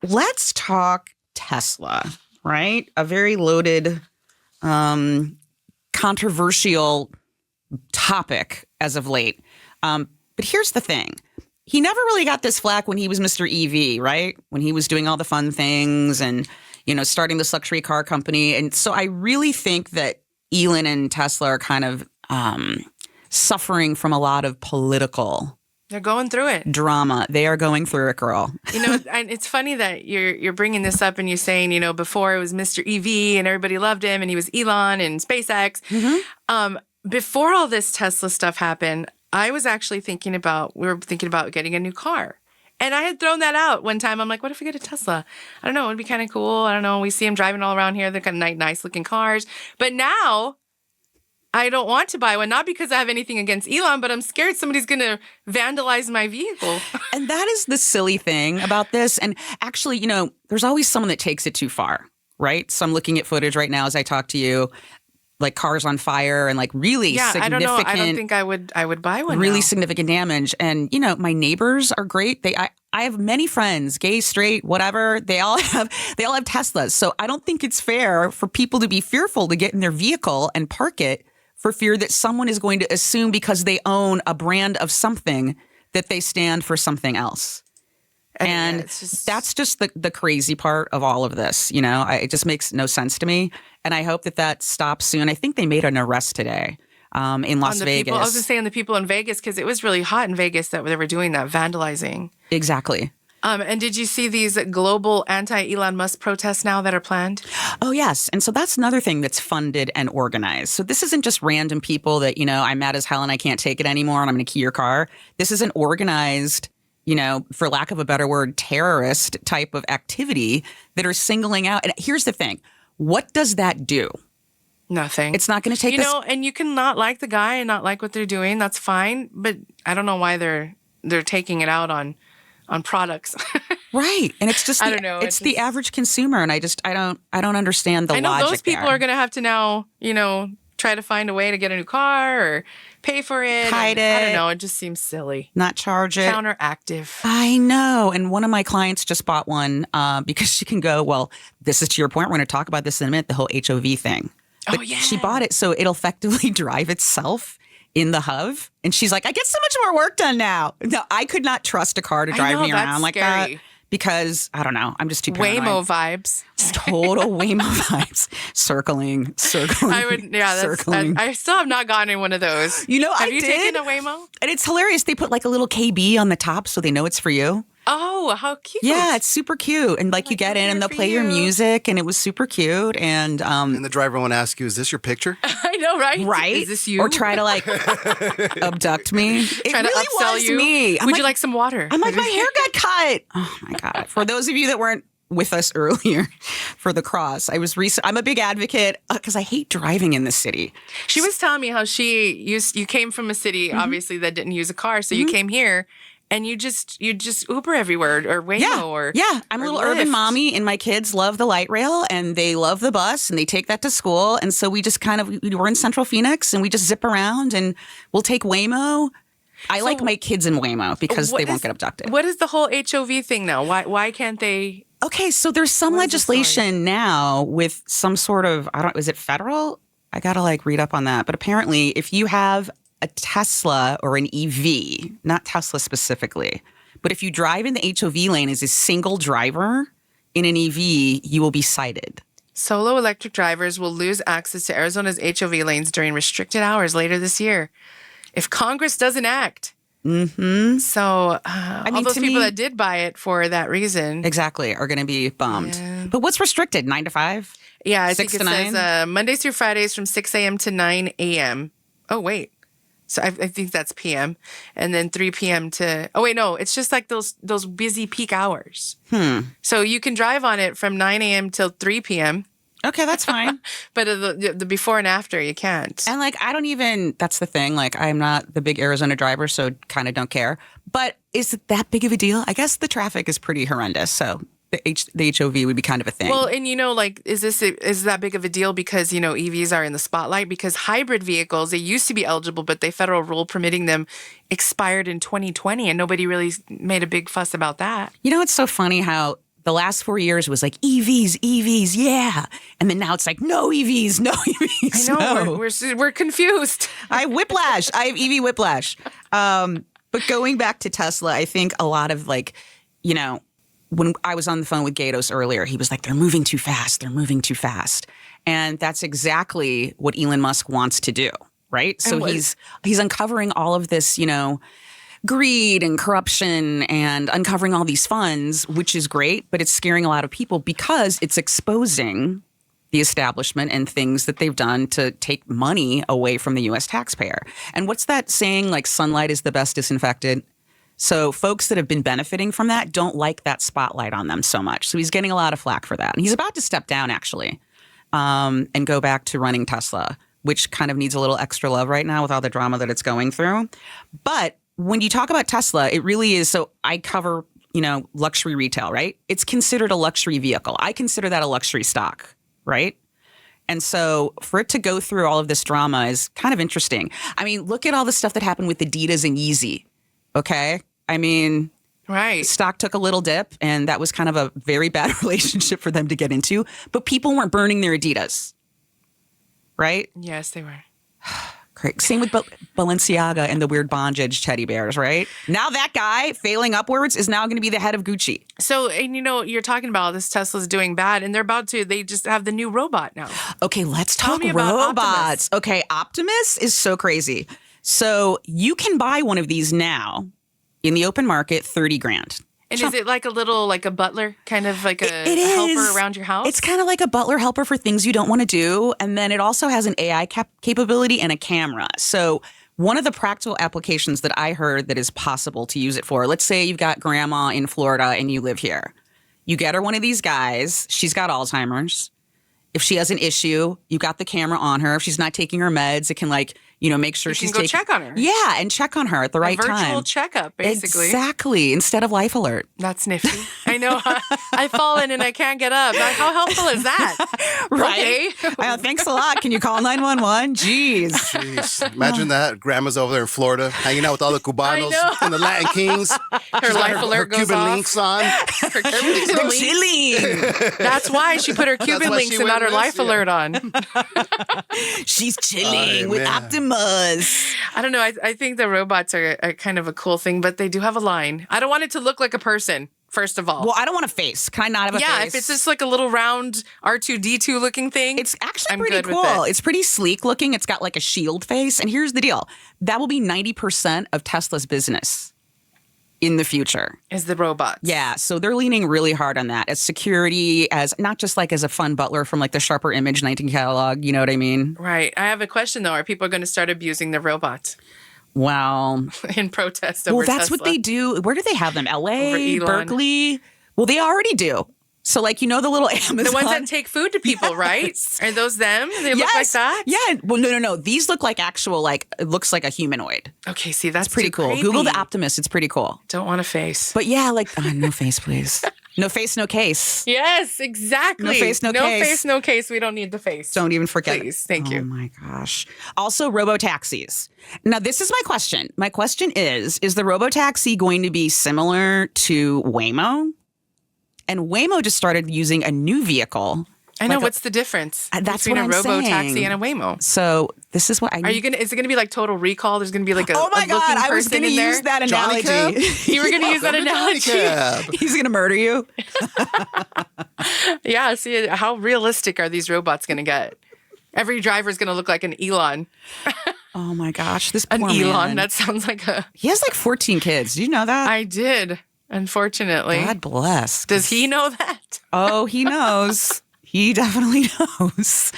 let's talk Tesla, right? A very loaded, controversial topic as of late. But here's the thing. He never really got this flack when he was Mr. EV, right? When he was doing all the fun things and, starting this luxury car company. And so I really think that Elon and Tesla are kind of suffering from a lot of political They're going through it. Drama. They are going through it, girl. And it's funny that you're bringing this up and you're saying, before it was Mr. EV and everybody loved him and he was Elon and SpaceX. Mm-hmm. Before all this Tesla stuff happened, we were thinking about getting a new car. And I had thrown that out one time. I'm like, what if we get a Tesla? I don't know. It'd be kind of cool. I don't know. We see them driving all around here. They're kind of nice looking cars. But now I don't want to buy one, not because I have anything against Elon, but I'm scared somebody's going to vandalize my vehicle. And that is the silly thing about this. And actually, there's always someone that takes it too far, right? So I'm looking at footage right now as I talk to you, like cars on fire and like really significant. I don't know. I don't think I would buy one. Really now. Significant damage. And, my neighbors are great. I have many friends, gay, straight, whatever. They all have Teslas. So I don't think it's fair for people to be fearful to get in their vehicle and park it for fear that someone is going to assume because they own a brand of something that they stand for something else. And that's just the crazy part of all of this. It just makes no sense to me. And I hope that stops soon. I think they made an arrest today in Las Vegas. I was just saying the people in Vegas, because it was really hot in Vegas that they were doing that, vandalizing. Exactly. And did you see these global anti-Elon Musk protests now that are planned? Oh, yes. And so that's another thing that's funded and organized. So this isn't just random people that, I'm mad as hell and I can't take it anymore and I'm going to key your car. This is an organized, for lack of a better word, terrorist type of activity that are singling out. And here's the thing. What does that do? Nothing. It's not going to take and you can not like the guy and not like what they're doing. That's fine. But I don't know why they're taking it out on products. Right. And it's just, I don't know. It's the average consumer. And I don't understand the logic there. I know those people are going to have to now, try to find a way to get a new car or pay for it. Hide it. I don't know. It just seems silly. Not charge it. Counteractive. I know. And one of my clients just bought one because she can go, well, this is to your point. We're going to talk about this in a minute, the whole HOV thing. But yeah. She bought it so it'll effectively drive itself in the HOV. And she's like, I get so much more work done now. No, I could not trust a car to drive me around like that. Because, I don't know, I'm just too paranoid. Waymo vibes. Total Waymo vibes. Circling. I still have not gotten in one of those. Have you taken a Waymo? And it's hilarious. They put like a little KB on the top so they know it's for you. Oh, how cute. Yeah, it's super cute. And you get in and they'll play your music and it was super cute. And the driver won't ask you, is this your picture? I know, right? Right? Is this you? Or try to abduct me. Try to upsell you. Me. Would you like some water? I'm like, my hair got cut. Oh my God. For those of you that weren't with us earlier for the cross, I'm a big advocate because I hate driving in the city. She was telling me how you came from a city, obviously, that didn't use a car. So you came here. And you just Uber everywhere or Waymo I'm a little urban mommy and my kids love the light rail and they love the bus and they take that to school. And so we just we're in Central Phoenix and we just zip around and we'll take Waymo. I like my kids in Waymo because they won't get abducted. What is the whole HOV thing now? Why can't they? Okay, so there's some legislation now with some sort of, is it federal? I got to read up on that. But apparently if you have a Tesla or an EV, not Tesla specifically, but if you drive in the HOV lane as a single driver in an EV, you will be cited. Solo electric drivers will lose access to Arizona's HOV lanes during restricted hours later this year if Congress doesn't act. Mm-hmm. So all those people that did buy it for that reason. Exactly, are going to be bummed. Yeah. But what's restricted, 9 to 5? Yeah, I think it says Mondays through Fridays from 6 a.m. to 9 a.m. Oh, wait. So I think that's PM. And then 3 p.m. to... Oh, wait, no. It's just like those busy peak hours. So you can drive on it from 9 a.m. till 3 p.m. Okay, that's fine. But the before and after, you can't. And I don't even... That's the thing. I'm not the big Arizona driver, so kind of don't care. But is it that big of a deal? I guess the traffic is pretty horrendous, so... The HOV would be kind of a thing. Well, and is that big of a deal because, EVs are in the spotlight? Because hybrid vehicles, they used to be eligible, but the federal rule permitting them expired in 2020 and nobody really made a big fuss about that. It's so funny how the last 4 years was like EVs, yeah. And then now it's like no EVs, no EVs. I know, no. we're confused. I have whiplash. I have EV whiplash. But going back to Tesla, I think a lot of like, you know, when I was on the phone with Gatos earlier, he was like, they're moving too fast. They're moving too fast. And that's exactly what Elon Musk wants to do, right? So he's uncovering all of this, you know, greed and corruption and uncovering all these funds, which is great, but it's scaring a lot of people because it's exposing the establishment and things that they've done to take money away from the U.S. taxpayer. And what's that saying, like sunlight is the best disinfectant? So folks that have been benefiting from that don't like that spotlight on them so much. So he's getting a lot of flack for that. And he's about to step down, actually, and go back to running Tesla, which kind of needs a little extra love right now with all the drama that it's going through. But when you talk about Tesla, it really is. So I cover, you know, luxury retail, right? It's considered a luxury vehicle. I consider that a luxury stock, right? And so for it to go through all of this drama is kind of interesting. I mean, look at all the stuff that happened with Adidas and Yeezy, okay? I mean, right. Stock took a little dip, and that was kind of a very bad relationship for them to get into. But people weren't burning their Adidas, right? Yes, they were. Great. Same with Balenciaga and the weird bondage teddy bears, right? Now that guy failing upwards is now going to be the head of Gucci. So, and you know, you're talking about this Tesla's doing bad, and they just have the new robot now. Okay, let's Tell talk me about robots. Okay, Optimus is so crazy. So you can buy one of these now in the open market, $30,000. And is it like a butler, kind of like a helper around your house? It's kind of like a butler helper for things you don't want to do. And then it also has an AI capability and a camera. So one of the practical applications that I heard that is possible to use it for, let's say you've got grandma in Florida and you live here. You get her one of these guys. She's got Alzheimer's. If she has an issue, you got the camera on her. If she's not taking her meds, it can make sure she's taking. Check on her. Yeah, and check on her at the right time. A virtual checkup, basically. Exactly, instead of Life Alert. That's nifty. I know. I've fallen and I can't get up. How helpful is that? Right. Okay. Thanks a lot. Can you call 911? Jeez. Imagine that. Grandma's over there in Florida, hanging out with all the Cubanos and the Latin Kings. Her Life Alert goes Cuban off. links on. Her Cuban links. Chilling. That's why she put her Cuban links and not her Life Alert on. She's chilling with Optimus. I don't know. I think the robots are kind of a cool thing, but they do have a line. I don't want it to look like a person, first of all. Well, I don't want a face. Can I not have a face? Yeah, if it's just like a little round R2-D2 looking thing. It's actually pretty cool. It's pretty sleek looking. It's got like a shield face. And here's the deal. That will be 90% of Tesla's business in the future. Is the robots. Yeah. So they're leaning really hard on that as security, as not just like as a fun butler from like the Sharper Image 19 catalog. You know what I mean? Right. I have a question though. Are people going to start abusing the robots? Well, in protest over that's Tesla. what they do. Where do they have them? LA, Elon. Berkeley? Well, they already do. So like, the little Amazon. The ones that take food to people, right? Are those them? They look like that? Yeah. Well, no. These look like actual, it looks like a humanoid. Okay, see, that's pretty cool. creepy. Google the Optimus. It's pretty cool. Don't want a face. But yeah, no face, please. No face, no case. Yes, exactly. No face, no case. No face, no case. We don't need the face. Don't even forget it. Please, thank you. Oh my gosh. Also, robo-taxis. Now, this is my question. My question is the robo-taxi going to be similar to Waymo? And Waymo just started using a new vehicle. I know. What's the difference that's between what a I'm robo-taxi saying. and a Waymo? So this is what I need. Is it going to be like Total Recall? There's going to be like a oh my a God, looking I was person going to in there? use that Johnny analogy. You were going to use that analogy? He's going to murder you. Yeah, see, how realistic are these robots going to get? Every driver's going to look like an Elon. Oh my gosh, this poor An Elon, man. that sounds like a... He has like 14 kids. Do you know that? I did, unfortunately. God bless. Does he know that? Oh, he knows. He definitely knows.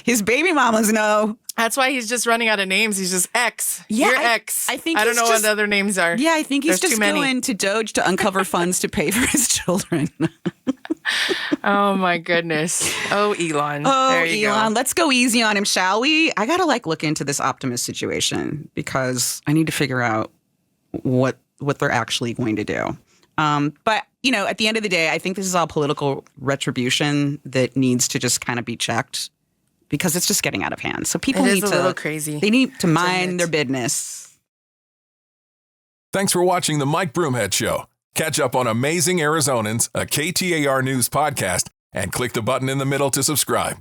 His baby mamas know. That's why he's just running out of names. He's just X. Yeah, You're X. I think I don't he's know just- what the other names are. Yeah, I think he's There's just too many. going to Doge to uncover funds to pay for his children. Oh my goodness. Oh, Elon. Oh, there you Elon, go. let's go easy on him, shall we? I got to look into this Optimus situation because I need to figure out what they're actually going to do. But, at the end of the day, I think this is all political retribution that needs to just kind of be checked because it's just getting out of hand. So people It is need a to little crazy. They need to admit. mind their business. Thanks for watching the Mike Broomhead Show. Catch up on Amazing Arizonans, a KTAR News podcast, and click the button in the middle to subscribe.